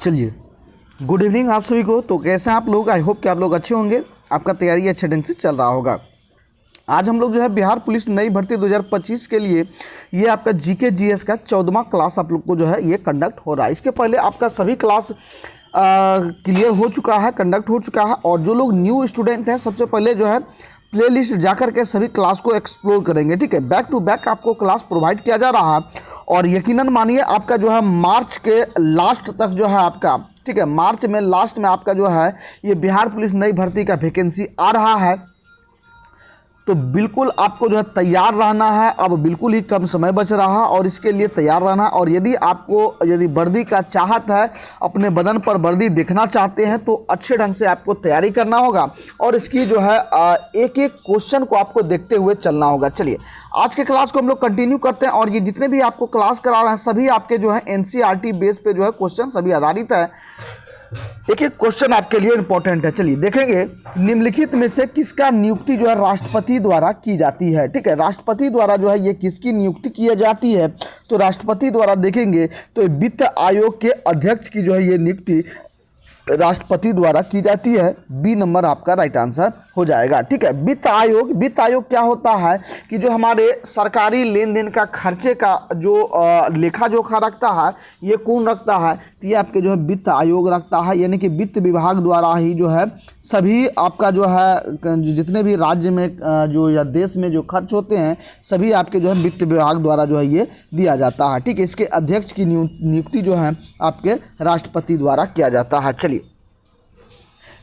चलिए, good evening आप सभी को। तो कैसे हैं आप लोग? आई होप कि आप लोग अच्छे होंगे, आपका तैयारी अच्छे ढंग से चल रहा होगा। आज हम लोग जो है बिहार पुलिस नई भर्ती 2025 के लिए ये आपका जीके जीएस का 14वां क्लास आप लोग को जो है ये कंडक्ट हो रहा है। इसके पहले आपका सभी क्लास क्लियर हो चुका है, कंडक्ट हो चुका है। और जो लोग न्यू स्टूडेंट हैं, सबसे पहले जो है प्लेलिस्ट जाकर के सभी क्लास को एक्सप्लोर करेंगे। ठीक है, बैक टू बैक आपको क्लास प्रोवाइड किया जा रहा है। और यकीनन मानिए आपका जो है मार्च के लास्ट तक जो है आपका, ठीक है, मार्च में लास्ट में आपका जो है ये बिहार पुलिस नई भर्ती का वैकेंसी आ रहा है। तो बिल्कुल आपको जो है तैयार रहना है। अब बिल्कुल ही कम समय बच रहा है और इसके लिए तैयार रहना है। और यदि वर्दी का चाहत है, अपने बदन पर वर्दी देखना चाहते हैं, तो अच्छे ढंग से आपको तैयारी करना होगा और इसकी जो है एक एक क्वेश्चन को आपको देखते हुए चलना होगा। चलिए, आज के क्लास को हम लोग कंटिन्यू करते हैं। और ये जितने भी आपको क्लास करा रहे हैं सभी आपके जो है एनसीईआरटी बेस पे जो है क्वेश्चन सभी आधारित है। एक एक क्वेश्चन आपके लिए इंपॉर्टेंट है। चलिए देखेंगे, निम्नलिखित में से किसका नियुक्ति जो है राष्ट्रपति द्वारा की जाती है। ठीक है, राष्ट्रपति द्वारा जो है ये किसकी नियुक्ति की जाती है, तो राष्ट्रपति द्वारा देखेंगे तो वित्त आयोग के अध्यक्ष की जो है ये नियुक्ति राष्ट्रपति द्वारा की जाती है। बी नंबर आपका राइट आंसर हो जाएगा। ठीक है, वित्त आयोग क्या होता है कि जो हमारे सरकारी लेन देन का खर्चे का जो लेखा जोखा रखता है, ये कौन रखता है, तो ये आपके जो है वित्त आयोग रखता है। यानी कि वित्त विभाग द्वारा ही जो है सभी आपका जो है जितने भी राज्य में जो या देश में जो खर्च होते हैं सभी आपके जो है वित्त विभाग द्वारा जो है ये दिया जाता है। ठीक है, इसके अध्यक्ष की नियुक्ति जो है आपके राष्ट्रपति द्वारा किया जाता है। चलिए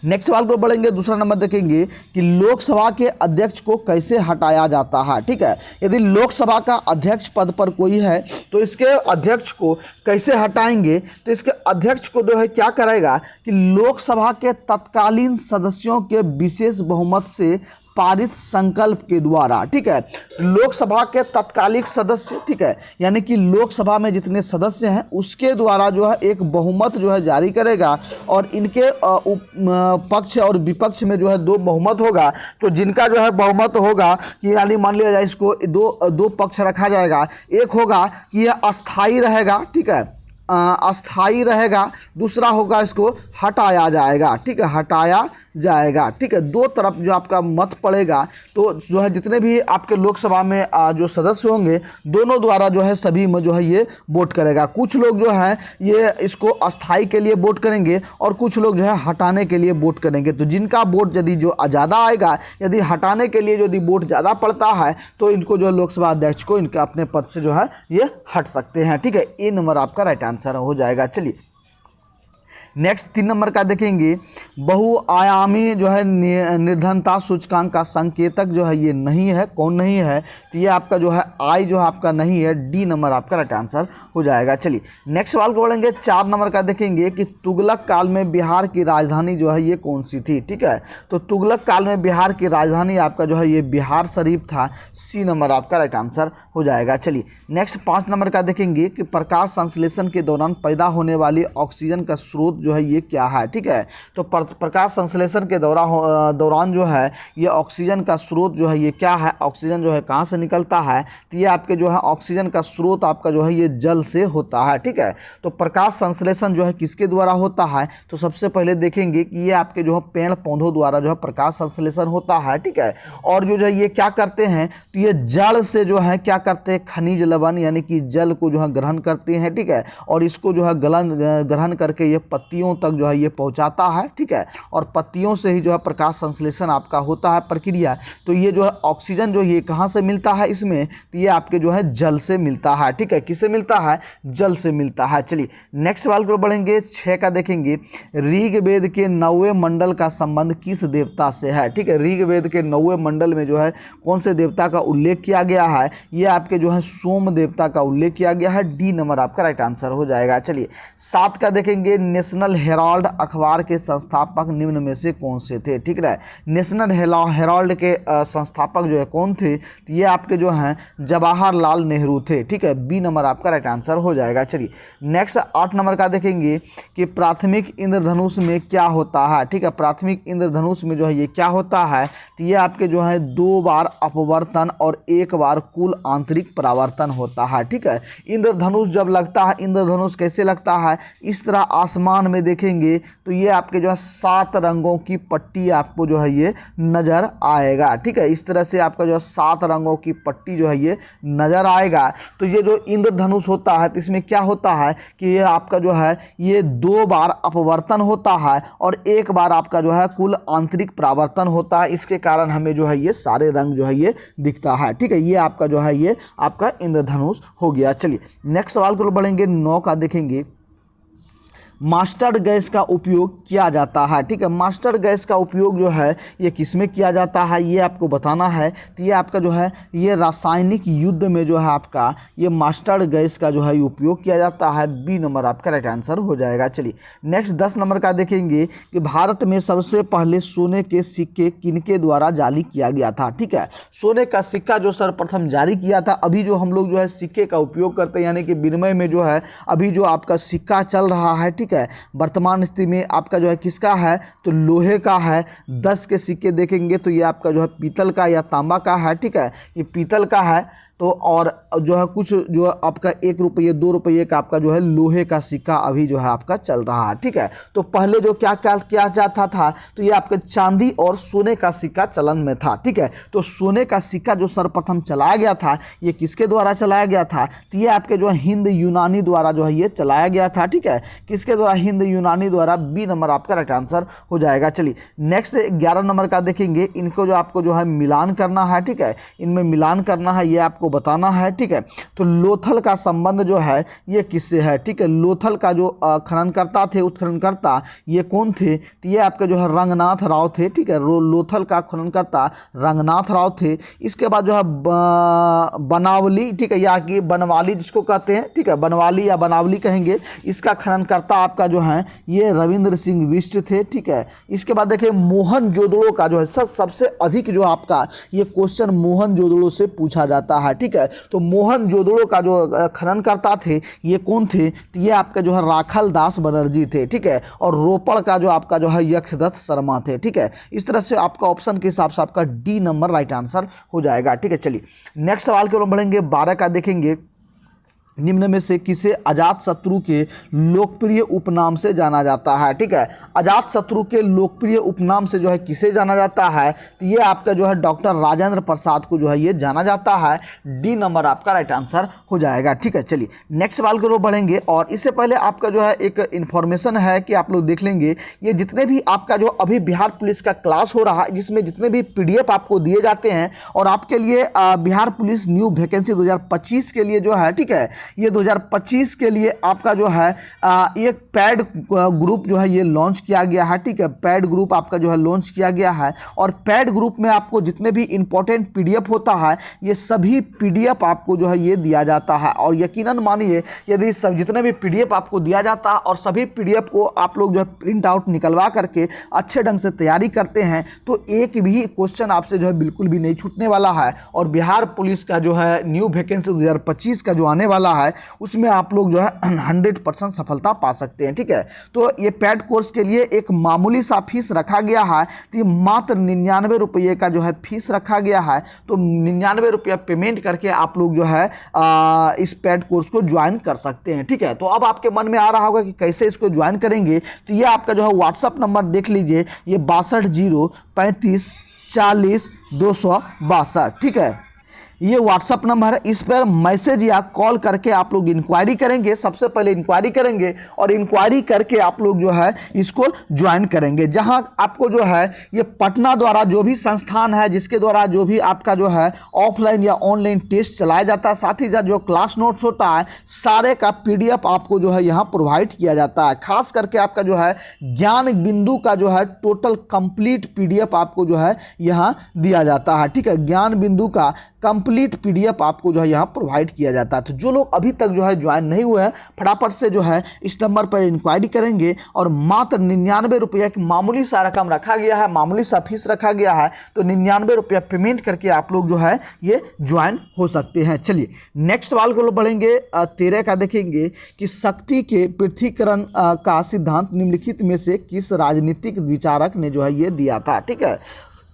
नेक्स्ट सवाल को बढ़ेंगे। दूसरा नंबर देखेंगे कि लोकसभा के अध्यक्ष को कैसे हटाया जाता है। ठीक है, यदि लोकसभा का अध्यक्ष पद पर कोई है तो इसके अध्यक्ष को कैसे हटाएंगे, तो इसके अध्यक्ष को जो है क्या करेगा कि लोकसभा के तत्कालीन सदस्यों के विशेष बहुमत से पारित संकल्प के द्वारा, ठीक है, लोकसभा के तत्कालिक सदस्य, ठीक है, यानी कि लोकसभा में जितने सदस्य हैं उसके द्वारा जो है एक बहुमत जो है जारी करेगा। और इनके पक्ष और विपक्ष में जो है दो बहुमत होगा। तो जिनका जो है बहुमत होगा कि यानी मान लिया जाए इसको दो पक्ष रखा जाएगा। एक होगा कि यह अस्थाई रहेगा, ठीक है, अस्थाई रहेगा। दूसरा होगा इसको हटाया जाएगा। ठीक है, हटाया जाएगा। ठीक है, दो तरफ जो आपका मत पड़ेगा तो जो है जितने भी आपके लोकसभा में जो सदस्य होंगे दोनों द्वारा जो है सभी में जो है ये वोट करेगा। कुछ लोग जो है ये इसको अस्थाई के लिए वोट करेंगे और कुछ लोग जो है हटाने के लिए वोट करेंगे। तो जिनका वोट यदि जो ज़्यादा आएगा, यदि हटाने के लिए यदि वोट ज़्यादा पड़ता है तो इनको जो लोकसभा अध्यक्ष को इनके अपने पद से जो है ये हट सकते हैं। ठीक है, ए नंबर आपका राइट आंसर हो जाएगा। चलिए नेक्स्ट 3 नंबर का देखेंगे, बहुआयामी जो है निर्धनता सूचकांक का संकेतक जो है ये नहीं है। कौन नहीं है, तो ये आपका जो है आई जो है आपका नहीं है। डी नंबर आपका राइट आंसर हो जाएगा। चलिए नेक्स्ट सवाल को बढ़ेंगे। 4 नंबर का देखेंगे कि तुगलक काल में बिहार की राजधानी जो है ये कौन सी थी। ठीक है, तो तुगलक काल में बिहार की राजधानी आपका जो है ये बिहार शरीफ था। सी नंबर आपका राइट आंसर हो जाएगा। चलिए नेक्स्ट 5 नंबर का देखेंगे कि प्रकाश संश्लेषण के दौरान पैदा होने वाली ऑक्सीजन का स्रोत जो है ये क्या है। ठीक है, तो प्रकाश संश्लेषण के दौरान जो है ये ऑक्सीजन का स्रोत जो है ये क्या है, ऑक्सीजन जो है कहाँ से निकलता है, तो ये आपके जो है ऑक्सीजन का स्रोत आपका जो है ये जल से होता है। ठीक है, तो प्रकाश संश्लेषण जो है किसके द्वारा होता है, तो सबसे पहले देखेंगे कि ये आपके जो है पेड़ पौधों द्वारा जो है प्रकाश संश्लेषण होता है। ठीक है, और जो है ये क्या करते हैं, तो ये जल से जो है क्या करते हैं, खनिज लवण यानी कि जल को जो है ग्रहण करते हैं। ठीक है, और इसको जो है ग्रहण करके ये पत्तियों तक जो है ये पहुंचाता है। ठीक है, और पत्तियों से ही जो है प्रकाश संश्लेषण आपका होता है प्रक्रिया। तो ये जो है ऑक्सीजन जो ये कहाँ से मिलता है इसमें, तो ये आपके जो है जल से मिलता है। ठीक है, किससे मिलता है, जल से मिलता है। चलिए नेक्स्ट सवाल को बढ़ेंगे। 6 का देखेंगे, ऋग्वेद के 9वें मंडल का संबंध किस देवता से है। ठीक है, ऋग्वेद के 9वें मंडल में जो है कौन से देवता का उल्लेख किया गया है, ये आपके जो है सोम देवता का उल्लेख किया गया है। डी नंबर आपका राइट आंसर हो जाएगा। चलिए 7 का देखेंगे, नेशनल हेराल्ड अखबार के संस्थापक निम्न में से कौन से थे। ठीक है, नेशनल हेराल्ड के संस्थापक जो है कौन थे, तो ये आपके जो हैं जवाहरलाल नेहरू थे। ठीक है, बी नंबर आपका राइट आंसर हो जाएगा। चलिए नेक्स्ट 8 नंबर का देखेंगे कि प्राथमिक इंद्रधनुष में क्या होता है। ठीक है, प्राथमिक इंद्रधनुष में जो है ये क्या होता है, तो ये आपके जो है 2 बार अपवर्तन और 1 बार कुल आंतरिक परावर्तन होता है। ठीक है, इंद्रधनुष जब लगता है, इंद्रधनुष कैसे लगता है, इस तरह आसमान में देखेंगे तो ये आपके जो है 7 रंगों की पट्टी आपको जो है ये नज़र आएगा। ठीक है, इस तरह से आपका जो है 7 रंगों की पट्टी जो है ये नज़र आएगा। तो ये जो इंद्रधनुष होता है तो इसमें क्या होता है कि ये आपका जो है ये 2 बार अपवर्तन होता है और 1 बार आपका जो है कुल आंतरिक परावर्तन होता है। इसके कारण हमें जो है ये सारे रंग जो है ये दिखता है। ठीक है, ये आपका जो है ये आपका इंद्रधनुष हो गया। चलिए नेक्स्ट सवाल को बढ़ेंगे, 9 का देखेंगे। मास्टर्ड गैस का उपयोग किया जाता है। ठीक है, मास्टर्ड गैस का उपयोग जो है ये किस में किया जाता है ये आपको बताना है। तो ये आपका जो है ये रासायनिक युद्ध में जो है आपका ये मास्टर्ड गैस का जो है उपयोग किया जाता है। बी नंबर आपका राइट आंसर हो जाएगा। चलिए नेक्स्ट 10 नंबर का देखेंगे कि भारत में सबसे पहले सोने के सिक्के किनके द्वारा जारी किया गया था। ठीक है, सोने का सिक्का जो सर्वप्रथम जारी किया था, अभी जो हम लोग जो है सिक्के का उपयोग करते हैं यानी कि विनिमय में जो है अभी जो आपका सिक्का चल रहा है, ठीक है, वर्तमान स्थिति में आपका जो है किसका है तो लोहे का है। 10 के सिक्के देखेंगे तो ये आपका जो है पीतल का या तांबा का है। ठीक है, ये पीतल का है। तो और जो है कुछ जो आपका 1 रुपये 2 रुपये का आपका जो है लोहे का सिक्का अभी जो है आपका चल रहा है। ठीक है, तो पहले जो क्या क्या किया जाता था तो ये आपका चांदी और सोने का सिक्का चलन में था। ठीक है, तो सोने का सिक्का जो सर्वप्रथम चलाया गया था ये किसके द्वारा चलाया गया था तो ये आपके जो है हिंद यूनानी द्वारा जो है ये चलाया गया था। ठीक है, किसके द्वारा हिंद यूनानी द्वारा। बी नंबर आपका राइट आंसर हो जाएगा। चलिए नेक्स्ट 11 नंबर का देखेंगे, इनको जो आपको जो है मिलान करना है। ठीक है, इनमें मिलान करना है ये आपको बताना है। ठीक है, तो लोथल का संबंध जो है ये किससे है। ठीक है, लोथल का जो खननकर्ता थे उत्खननकर्ता ये कौन थे तो ये आपके जो है रंगनाथ राव थे। ठीक है, लोथल का खननकर्ता रंगनाथ राव थे। इसके बाद जो है बनावली, ठीक है, या कि बनवाली जिसको कहते हैं, ठीक है, बनवाली या बनावली कहेंगे, इसका खननकर्ता आपका जो है ये रविंद्र सिंह बिष्ट थे। ठीक है, इसके बाद देखिए मोहनजोदड़ो का जो है सबसे अधिक जो आपका ये क्वेश्चन मोहनजोदड़ो से पूछा जाता है। ठीक है, तो मोहनजोदड़ो का जो खननकर्ता थे ये कौन थे तो ये आपके जो है राखल दास बनर्जी थे। ठीक है, और रोपड़ का जो आपका जो है यक्षदत्त शर्मा थे। ठीक है, इस तरह से आपका ऑप्शन के हिसाब से आपका डी नंबर राइट आंसर हो जाएगा। ठीक है, चलिए नेक्स्ट सवाल की ओर बढ़ेंगे, 12 का देखेंगे। निम्न में से किसे अजात शत्रु के लोकप्रिय उपनाम से जाना जाता है। ठीक है, अजात शत्रु के लोकप्रिय उपनाम से जो है किसे जाना जाता है तो ये आपका जो है डॉक्टर राजेंद्र प्रसाद को जो है ये जाना जाता है। डी नंबर आपका राइट आंसर हो जाएगा। ठीक है, चलिए नेक्स्ट सवाल की ओर बढ़ेंगे और इससे पहले आपका जो है एक इन्फॉर्मेशन है कि आप लोग देख लेंगे ये जितने भी आपका जो अभी बिहार पुलिस का क्लास हो रहा है जिसमें जितने भी PDF आपको दिए जाते हैं और आपके लिए बिहार पुलिस न्यू वैकेंसी 2025 के लिए जो है, ठीक है, ये 2025 के लिए आपका जो है एक पैड ग्रुप जो है ये लॉन्च किया गया है। ठीक है, पैड ग्रुप आपका जो है लॉन्च किया गया है और पैड ग्रुप में आपको जितने भी इंपॉर्टेंट PDF होता है ये सभी PDF आपको जो है ये दिया जाता है। और यकीनन मानिए यदि सब जितने भी PDF आपको दिया जाता है और सभी PDF को आप लोग जो है प्रिंट आउट निकलवा करके अच्छे ढंग से तैयारी करते हैं तो एक भी क्वेश्चन आपसे जो है बिल्कुल भी नहीं छूटने वाला है। और बिहार पुलिस का जो है न्यू वैकेंसी 2025 का जो आने वाला है उसमें आप लोग जो है 100% सफलता पा सकते हैं। ठीक है, तो ये पैड कोर्स के लिए एक मामूली सा फीस रखा गया है, तो ये मात्र 99 रुपये का जो है फीस रखा गया है। तो 99 रुपया पेमेंट करके आप लोग जो है इस पैड कोर्स को ज्वाइन कर सकते हैं। ठीक है, तो अब आपके मन में आ रहा होगा कि कैसे इसको ज्वाइन करेंगे, तो ये आपका जो है व्हाट्सअप नंबर देख लीजिए, ये 6203540262। ठीक है, ये व्हाट्सअप नंबर है, इस पर मैसेज या कॉल करके आप लोग इंक्वायरी करेंगे। सबसे पहले इंक्वायरी करेंगे और इंक्वायरी करके आप लोग जो है इसको ज्वाइन करेंगे। जहां आपको जो है ये पटना द्वारा जो भी संस्थान है जिसके द्वारा जो भी आपका जो है ऑफलाइन या ऑनलाइन टेस्ट चलाया जाता है, साथ ही साथ जो क्लास नोट्स होता है सारे का PDF आपको जो है यहाँ प्रोवाइड किया जाता है। खास करके आपका जो है ज्ञान बिंदु का जो है टोटल कंप्लीट PDF आपको जो है यहाँ दिया जाता है। ठीक है, ज्ञान बिंदु का कंप्लीट PDF आपको जो है यहाँ प्रोवाइड किया जाता है। तो जो लोग अभी तक जो है ज्वाइन नहीं हुए हैं फटाफट से जो है इस नंबर पर इंक्वायरी करेंगे और मात्र 99 रुपये की मामूली सा रकम रखा गया है, मामूली सा फीस रखा गया है। तो 99 रुपया पेमेंट करके आप लोग जो है ये ज्वाइन हो सकते हैं। चलिए नेक्स्ट सवाल को बढ़ेंगे, 13 का देखेंगे कि शक्ति के पृथ्वीकरण का सिद्धांत निम्नलिखित में से किस राजनीतिक विचारक ने जो है ये दिया था। ठीक है,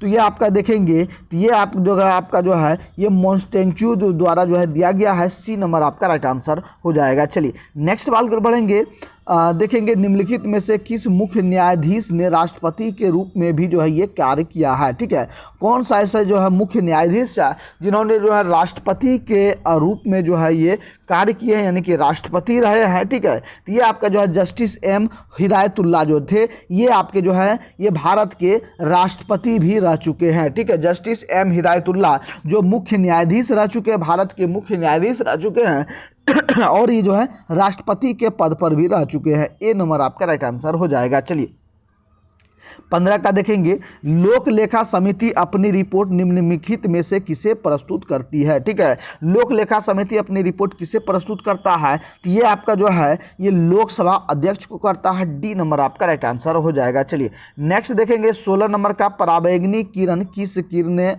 तो ये आपका देखेंगे तो ये आप जो आपका जो है ये मॉन्टेस्क्यू द्वारा जो है दिया गया है। सी नंबर आपका राइट आंसर हो जाएगा। चलिए नेक्स्ट सवाल पर बढ़ेंगे, देखेंगे निम्नलिखित में से किस मुख्य न्यायाधीश ने राष्ट्रपति के रूप में भी जो है ये कार्य किया है, ठीक है। कौन सा ऐसा जो है मुख्य न्यायाधीश है जिन्होंने जो है राष्ट्रपति के रूप में जो है ये कार्य किए हैं, यानी कि राष्ट्रपति रहे हैं, ठीक है। तो ये आपका जो है जस्टिस एम हिदायतुल्लाह जो थे, ये आपके जो है ये भारत के राष्ट्रपति भी रह चुके हैं, ठीक है। जस्टिस एम हिदायतुल्लाह जो मुख्य न्यायाधीश रह चुके हैं, भारत के मुख्य न्यायाधीश रह चुके हैं और ये जो है राष्ट्रपति के पद पर भी रह चुके हैं। ए नंबर आपका राइट आंसर हो जाएगा। चलिए 15 का देखेंगे, लोक लेखा समिति अपनी रिपोर्ट निम्नलिखित में से किसे प्रस्तुत करती है, ठीक है। लोक लेखा समिति अपनी रिपोर्ट किसे प्रस्तुत करता है, तो ये आपका जो है ये लोकसभा अध्यक्ष को करता है। डी नंबर आपका राइट आंसर हो जाएगा। चलिए नेक्स्ट देखेंगे 16 नंबर का, पराबैंगनी किरण किस किरणें,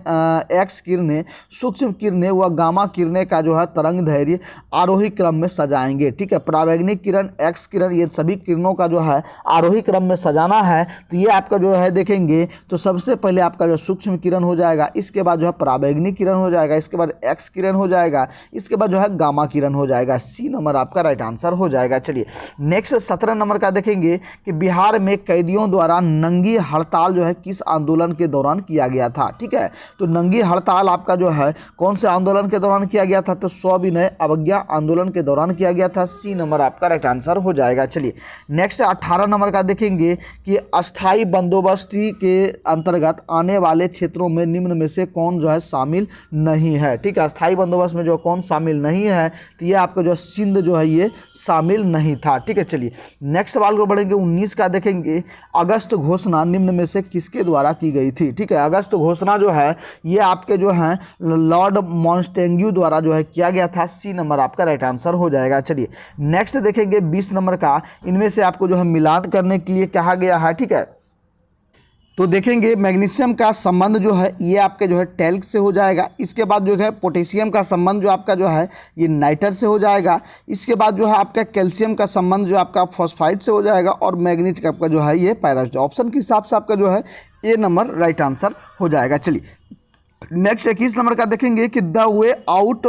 एक्स किरणें, सूक्ष्म किरणें व गामा किरणें का जो है तरंग धैर्य आरोही क्रम में सजाएंगे, ठीक है। पराबैंगनी किरण, एक्स किरण, ये सभी किरणों का जो है आरोही क्रम में सजाना है। तो ये आपका जो है देखेंगे तो सबसे पहले आपका जो सूक्ष्म किरण हो जाएगा, इसके बाद जो है पराबैंगनी किरण हो जाएगा, इसके बाद एक्स किरण हो जाएगा, इसके बाद जो है गामा किरण हो जाएगा। सी नंबर आपका राइट आंसर हो जाएगा। चलिए नेक्स्ट 17 नंबर का देखेंगे कि बिहार में कैदियों द्वारा नंगी हड़ताल जो है किस आंदोलन के दौरान किया गया था, ठीक है। तो नंगी हड़ताल आपका जो है कौन से आंदोलन के दौरान किया गया था, तो सविनय अवज्ञा आंदोलन के दौरान किया गया था। सी नंबर आपका राइट आंसर हो जाएगा। चलिए नेक्स्ट 18 नंबर का देखेंगे कि अस्थायी बंदोबस्ती के अंतर्गत आने वाले क्षेत्रों में निम्न में से कौन जो है शामिल नहीं है, ठीक है। अस्थायी बंदोबस्त में जो कौन शामिल नहीं है, तो ये आपका जो सिंध जो है ये शामिल नहीं था, ठीक है। चलिए नेक्स्ट सवाल को बढ़ेंगे 19 का देखेंगे, अगस्त घोषणा निम्न में से किसके द्वारा की गई थी, ठीक है। अगस्त घोषणा जो है ये आपके जो है लॉर्ड मॉन्टेग्यू द्वारा जो है किया गया था। सी नंबर आपका राइट आंसर हो जाएगा। चलिए नेक्स्ट देखेंगे 20 नंबर का, इनमें से आपको जो है मिलान करने के लिए कहा गया है, ठीक है। तो देखेंगे मैग्नीशियम का संबंध जो है ये आपके जो है टैल्क से हो जाएगा, इसके बाद जो है पोटेशियम का संबंध जो आपका जो है ये नाइटर से हो जाएगा, इसके बाद जो है आपका कैल्शियम का संबंध जो आपका फॉस्फाइड से हो जाएगा, और मैग्नीज का आपका जो है ये पैराशूट। ऑप्शन के हिसाब से आपका जो है ए नंबर राइट आंसर हो जाएगा। चलिए नेक्स्ट 21 नंबर का देखेंगे कि द वे आउट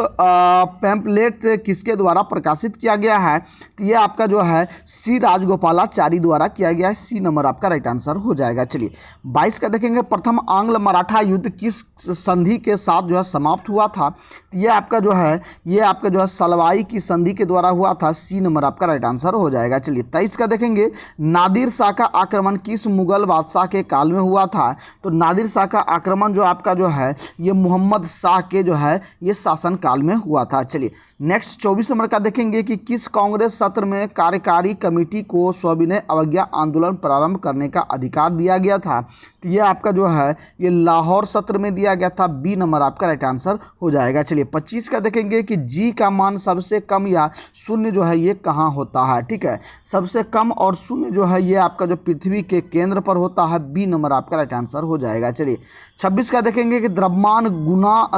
पैम्पलेट किसके द्वारा प्रकाशित किया गया है, तो ये आपका जो है सी राजगोपालाचारी द्वारा किया गया है। सी नंबर आपका राइट आंसर हो जाएगा। चलिए 22 का देखेंगे, प्रथम आंग्ल मराठा युद्ध किस संधि के साथ जो है समाप्त हुआ था, तो ये आपका जो है सलवाई की संधि के द्वारा हुआ था। सी नंबर आपका राइट आंसर हो जाएगा। चलिए 23 का देखेंगे, नादिर शाह का आक्रमण किस मुगल बादशाह के काल में हुआ था, तो नादिर शाह का आक्रमण जो आपका जो है ये मोहम्मद शाह के जो है ये शासन काल में हुआ था। चलिए नेक्स्ट 24 नंबर का देखेंगे कि किस कांग्रेस सत्र में कार्यकारी कमेटी को सविनय अवज्ञा आंदोलन प्रारंभ करने का अधिकार दिया गया था, तो ये आपका जो है ये लाहौर सत्र में दिया गया था। बी नंबर आपका राइट आंसर हो जाएगा। चलिए 25 का देखेंगे कि जी का मान सबसे कम या शून्य जो है ये कहाँ होता है, ठीक है। सबसे कम और शून्य जो है ये आपका जो पृथ्वी के केंद्र पर होता है। बी नंबर आपका राइट आंसर हो जाएगा। चलिए 26 का देखेंगे कि द्रव्यमान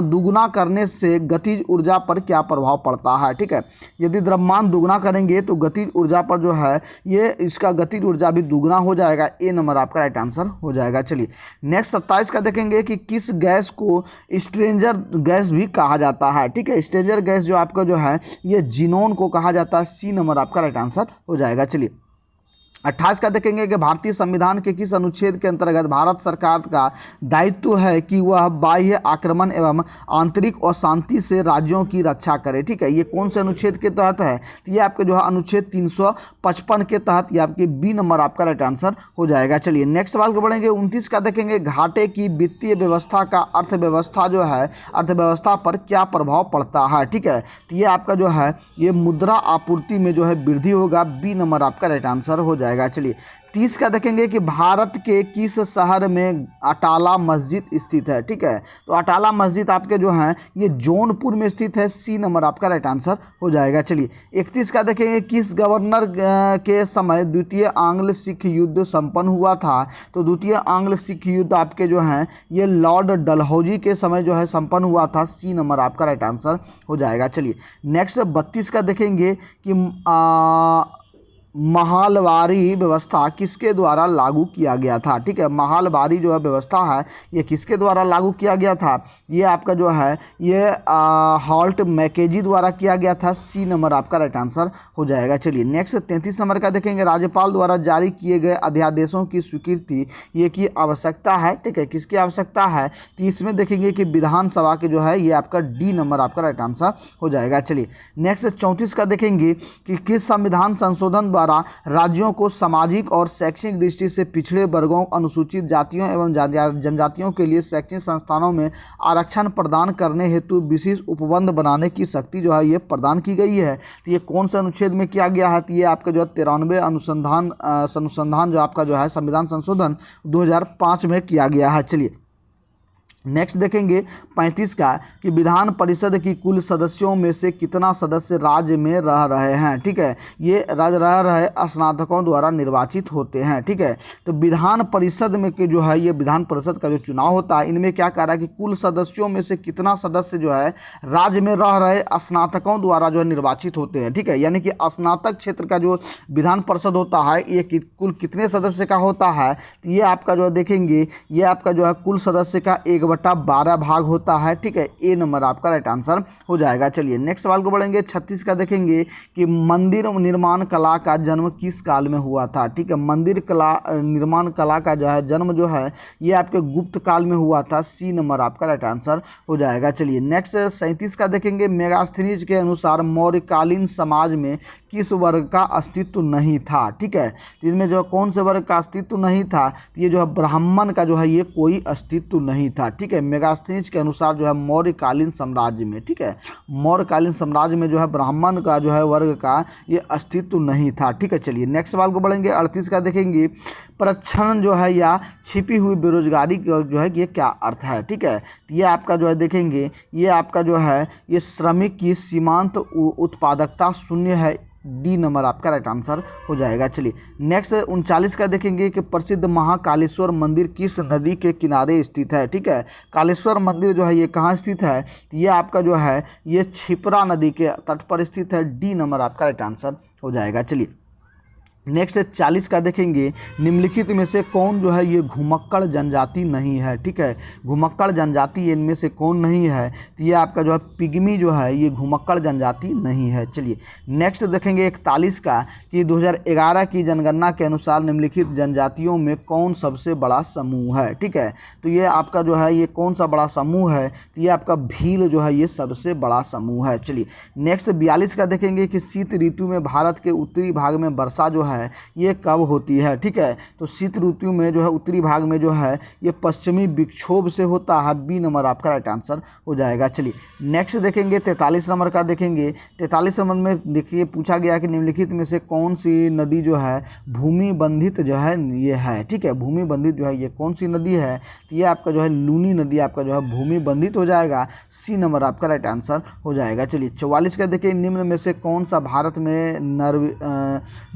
दुगुना करने से गतिज ऊर्जा पर क्या प्रभाव पड़ता है, ठीक है। यदि द्रव्यमान दुगुना करेंगे तो गतिज ऊर्जा पर जो है ये इसका गतिज ऊर्जा भी दुगुना हो जाएगा। ए नंबर आपका राइट आंसर हो जाएगा। चलिए नेक्स्ट 27 का देखेंगे कि किस गैस को स्ट्रेंजर गैस भी कहा जाता है, ठीक है। स्ट्रेंजर गैस जो आपका जो है ये जिनोन को कहा जाता है। सी नंबर आपका राइट आंसर हो जाएगा। चलिए 28 का देखेंगे कि भारतीय संविधान के किस अनुच्छेद के अंतर्गत भारत सरकार का दायित्व है कि वह बाह्य आक्रमण एवं आंतरिक अशांति से राज्यों की रक्षा करे, ठीक है। ये कौन से अनुच्छेद के तहत है, तो ये आपके जो है अनुच्छेद 355 के तहत ये आपके बी नंबर आपका राइट आंसर हो जाएगा। चलिए नेक्स्ट सवाल को बढ़ेंगे 29 का देखेंगे, घाटे की वित्तीय व्यवस्था का अर्थव्यवस्था जो है अर्थव्यवस्था पर क्या प्रभाव पड़ता है, ठीक है। तो ये आपका जो है ये मुद्रा आपूर्ति में जो है वृद्धि होगा। बी नंबर आपका राइट आंसर हो जाएगा। चलिए 30 का देखेंगे कि भारत के किस शहर में अटाला मस्जिद स्थित है, ठीक है। तो अटाला मस्जिद आपके जो है ये जौनपुर में स्थित है। सी नंबर आपका राइट आंसर हो जाएगा। चलिए 31 का देखेंगे, किस गवर्नर के समय द्वितीय आंग्ल सिख युद्ध संपन्न हुआ था, तो द्वितीय आंग्ल सिख युद्ध आपके जो हैं ये लॉर्ड डलहौजी के समय जो है संपन्न हुआ था। सी नंबर आपका राइट आंसर हो जाएगा। चलिए नेक्स्ट 32 का देखेंगे कि महालवारी व्यवस्था किसके द्वारा लागू किया गया था। ठीक है, महालवारी जो है व्यवस्था है ये किसके द्वारा लागू किया गया था, ये आपका जो है ये हॉल्ट मैकेजी द्वारा किया गया था। सी नंबर आपका राइट आंसर हो जाएगा। चलिए नेक्स्ट 33 नंबर का देखेंगे, राज्यपाल द्वारा जारी किए गए अध्यादेशों की स्वीकृति ये की आवश्यकता है। ठीक है, किसकी आवश्यकता है, तो इसमें देखेंगे कि विधानसभा के जो है ये आपका डी नंबर आपका राइट आंसर हो जाएगा। चलिए नेक्स्ट 34 का देखेंगे कि किस संविधान संशोधन द्वारा राज्यों को सामाजिक और शैक्षणिक दृष्टि से पिछड़े वर्गों, अनुसूचित जातियों एवं जनजातियों के लिए शैक्षणिक संस्थानों में आरक्षण प्रदान करने हेतु विशेष उपबंध बनाने की शक्ति जो है ये प्रदान की गई है। तो ये कौन सा अनुच्छेद में किया गया है, तो ये आपका जो है 93 अनुसंधान जो आपका जो है संविधान संशोधन 2005 में किया गया है। चलिए नेक्स्ट देखेंगे 35 का कि विधान परिषद की कुल सदस्यों में से कितना सदस्य राज्य में रह रहे हैं। ठीक है, ये रह रहे स्नातकों द्वारा निर्वाचित होते हैं। ठीक है, तो विधान परिषद में के जो है ये विधान परिषद का जो चुनाव होता है इनमें क्या कह रहा है कि कुल सदस्यों में से कितना सदस्य जो है राज्य में रह रहे स्नातकों द्वारा जो है निर्वाचित होते हैं। ठीक है, यानी कि स्नातक क्षेत्र का जो विधान परिषद होता है ये कुल कितने सदस्य का होता है, तो ये आपका जो है देखेंगे ये आपका जो है कुल सदस्य का 1/12 भाग होता है। ठीक है, ए नंबर आपका राइट आंसर हो जाएगा। चलिए नेक्स्ट सवाल को बढ़ेंगे 36 का देखेंगे कि मंदिर निर्माण कला का जन्म किस काल में हुआ था। ठीक है, मंदिर कला निर्माण कला का जो है जन्म जो है ये आपके गुप्त काल में हुआ था। सी नंबर आपका राइट आंसर हो जाएगा। चलिए नेक्स्ट 37 का देखेंगे, मेगास्थनीज के अनुसार मौर्यकालीन समाज में किस वर्ग का अस्तित्व नहीं था। ठीक है, तो इसमें जो कौन से वर्ग का अस्तित्व नहीं था, तो ये जो है ब्राह्मण का जो है ये कोई अस्तित्व नहीं था। ठीक है, मेगास्थनीज के अनुसार जो है मौर्यकालीन साम्राज्य में, ठीक है, मौर्यकालीन साम्राज्य में जो है ब्राह्मण का जो है वर्ग का ये अस्तित्व नहीं था। ठीक है, चलिए नेक्स्ट सवाल को बढ़ेंगे 38 का देखेंगे, प्रच्छन्न जो है या छिपी हुई बेरोजगारी जो है ये क्या अर्थ है। ठीक है, तो ये आपका जो है देखेंगे ये आपका जो है ये श्रमिक की सीमांत उत्पादकता शून्य है। डी नंबर आपका राइट आंसर हो जाएगा। चलिए नेक्स्ट 39 का देखेंगे कि प्रसिद्ध महाकालेश्वर मंदिर किस नदी के किनारे स्थित है। ठीक है, कालेश्वर मंदिर जो है ये कहाँ स्थित है, तो ये आपका जो है ये क्षिप्रा नदी के तट पर स्थित है। डी नंबर आपका राइट आंसर हो जाएगा। चलिए नेक्स्ट 40 का देखेंगे, निम्नलिखित में से कौन जो है ये घुमक्कड़ जनजाति नहीं है। ठीक है, घुमक्कड़ जनजाति इनमें से कौन नहीं है, तो ये आपका जो है पिग्मी जो है ये घुमक्कड़ जनजाति नहीं है। चलिए नेक्स्ट देखेंगे 41 का कि 2011 की जनगणना के अनुसार निम्नलिखित जनजातियों में कौन सबसे बड़ा समूह है। ठीक है, तो ये आपका जो है ये कौन सा बड़ा समूह है, तो ये आपका भील जो है ये सबसे बड़ा समूह है। चलिए नेक्स्ट 42 का देखेंगे कि शीत ऋतु में भारत के उत्तरी भाग में वर्षा जो है ये कब होती है। ठीक है, तो शीत ऋतु में जो है उत्तरी भाग में जो है ये पश्चिमी विक्षोभ से होता है। बी नंबर आपका राइट आंसर हो जाएगा। चलिए नेक्स्ट देखेंगे 43 नंबर का देखेंगे, 43 नंबर में देखिए पूछा गया कि निम्नलिखित में से कौन सी नदी जो है भूमि बंधित जो है ये है। ठीक है, भूमि बंधित जो है ये कौन सी नदी है, तो ये आपका जो है लूनी नदी आपका जो है भूमि बंधित हो जाएगा। सी नंबर आपका राइट आंसर हो जाएगा। चलिए 44 का देखिए, निम्न में से कौन सा भारत में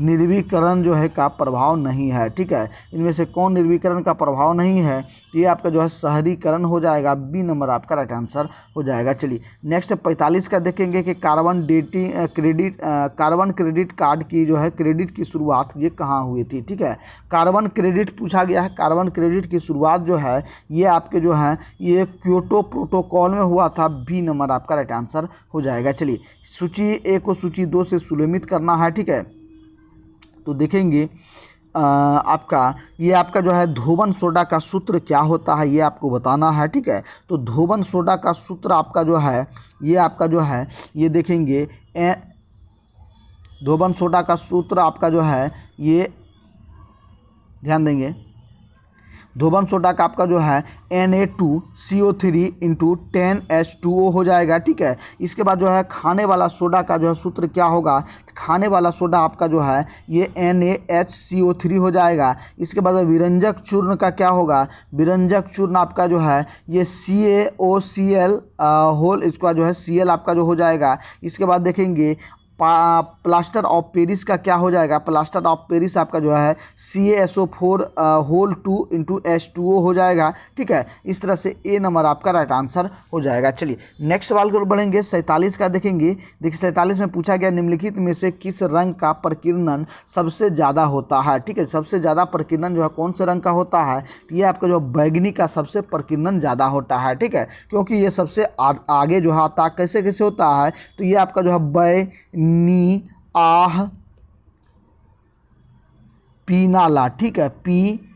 निर्विकरण जो है का प्रभाव नहीं है। ठीक है, इनमें से कौन निर्विकरण का प्रभाव नहीं है, ये आपका जो है शहरीकरण हो जाएगा। बी नंबर आपका राइट आंसर हो जाएगा। चलिए नेक्स्ट 45 का देखेंगे कि कार्बन क्रेडिट कार्ड की जो है क्रेडिट की शुरुआत ये कहाँ हुई थी। ठीक है, कार्बन क्रेडिट पूछा गया है। कार्बन क्रेडिट की शुरुआत जो है ये आपके जो है ये क्योटो प्रोटोकॉल में हुआ था। बी नंबर आपका राइट आंसर हो जाएगा। चलिए सूची ए को सूची 2 से सुलेमित करना है। ठीक है, तो देखेंगे आपका ये आपका जो है धोबन सोडा का सूत्र क्या होता है ये आपको बताना है। ठीक है, तो धोबन सोडा का सूत्र आपका जो है ये आपका जो है ये देखेंगे धोबन सोडा का सूत्र आपका जो है ये ध्यान देंगे, धोबन सोडा का आपका जो है Na2CO3 × 10H2O हो जाएगा। ठीक है, इसके बाद जो है खाने वाला सोडा का जो है सूत्र क्या होगा, खाने वाला सोडा आपका जो है ये NaHCO3 हो जाएगा। इसके बाद विरंजक चूर्ण का क्या होगा, विरंजक चूर्ण आपका जो है ये CaOCl होल इसका जो है Cl आपका जो हो जाएगा। इसके बाद देखेंगे प्लास्टर ऑफ पेरिस का क्या हो जाएगा, प्लास्टर ऑफ पेरिस आपका जो है CaSO4 होल 2 इंटू H2O हो जाएगा। ठीक है, इस तरह से ए नंबर आपका राइट आंसर हो जाएगा। चलिए नेक्स्ट सवाल को बढ़ेंगे। 47 का देखेंगे। देखिए 47 में पूछा गया निम्नलिखित में से किस रंग का प्रकीर्णन सबसे ज़्यादा होता है। ठीक है, सबसे ज़्यादा प्रकीर्णन जो है कौन से रंग का होता है, तो ये आपका जो बैगनी का सबसे प्रकीर्णन ज़्यादा होता है। ठीक है, क्योंकि ये सबसे आगे जो है आता कैसे कैसे होता है, तो ये आपका जो है बैनी आह पीनाला। ठीक है, पीनाला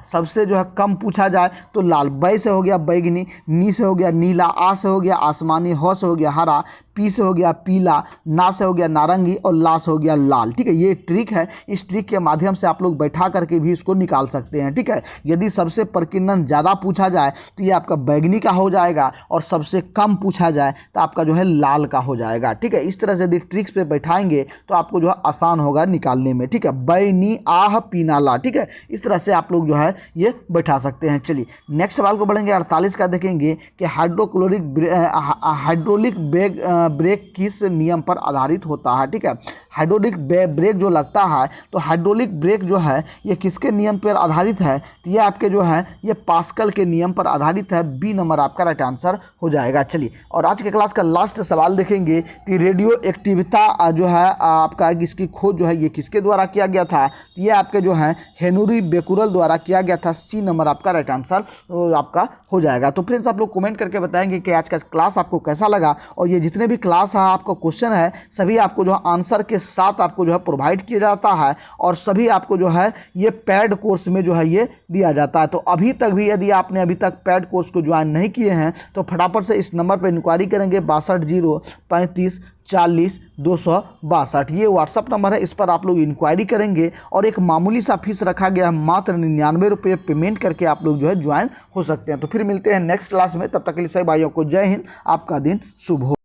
सबसे जो है कम पूछा जाए तो लाल। बै से हो गया बैगनी, नी से हो गया नीला, आ से हो गया आसमानी, ह से हो गया हरा, पी से हो गया पीला, ना से हो गया नारंगी और ला से हो गया लाल। ठीक है, ये ट्रिक है। इस ट्रिक के माध्यम से आप लोग बैठा करके भी इसको निकाल सकते हैं। ठीक है, यदि सबसे प्रकीर्णन ज़्यादा पूछा जाए तो ये आपका बैगनी का हो जाएगा और सबसे कम पूछा जाए तो आपका जो है लाल का हो जाएगा। ठीक है, इस तरह से यदि ट्रिक्स पे बैठाएंगे तो आपको जो है आसान होगा निकालने में। ठीक है, बैनी आह पीनाला। ठीक है, इस तरह से आप लोग जो है ये बैठा सकते हैं। चलिए नेक्स्ट सवाल को बढ़ेंगे। 48 का देखेंगे कि हाइड्रोलिक ब्रेक किस नियम पर आधारित होता है। ठीक है, हाइड्रोलिक ब्रेक जो लगता है तो हाइड्रोलिक ब्रेक जो है ये किसके नियम पर आधारित है, तो ये आपके जो है ये पास्कल के नियम पर आधारित है। बी नंबर आपका राइट आंसर हो जाएगा। चलिए और आज के क्लास का लास्ट सवाल देखेंगे कि रेडियो एक्टिविटा जो है आपका इसकी खोज जो है ये किसके द्वारा किया गया था, तो ये आपके जो है हेनरी बेकुरल द्वारा किया गया था। सी नंबर आपका राइट आंसर आपका हो जाएगा। तो फ्रेंड्स आप लोग कमेंट करके बताएंगे कि आज का क्लास आपको कैसा लगा, और ये जितने भी क्लास है आपका क्वेश्चन है सभी आपको जो है आंसर के साथ आपको जो है प्रोवाइड किया जाता है, और सभी आपको जो है ये पेड कोर्स में जो है ये दिया जाता है। तो अभी तक भी यदि आपने अभी तक पेड कोर्स को ज्वाइन नहीं किए हैं तो फटाफट से इस नंबर पर इंक्वायरी करेंगे 62 035 40 262। ये व्हाट्सअप नंबर है, इस पर आप लोग इंक्वायरी करेंगे और एक मामूली सा फीस रखा गया है, मात्र 99 रुपये पेमेंट करके आप लोग जो है ज्वाइन हो सकते हैं। तो फिर मिलते हैं नेक्स्ट क्लास में, तब तक के लिए सभी भाइयों को जय हिंद, आपका दिन शुभ हो।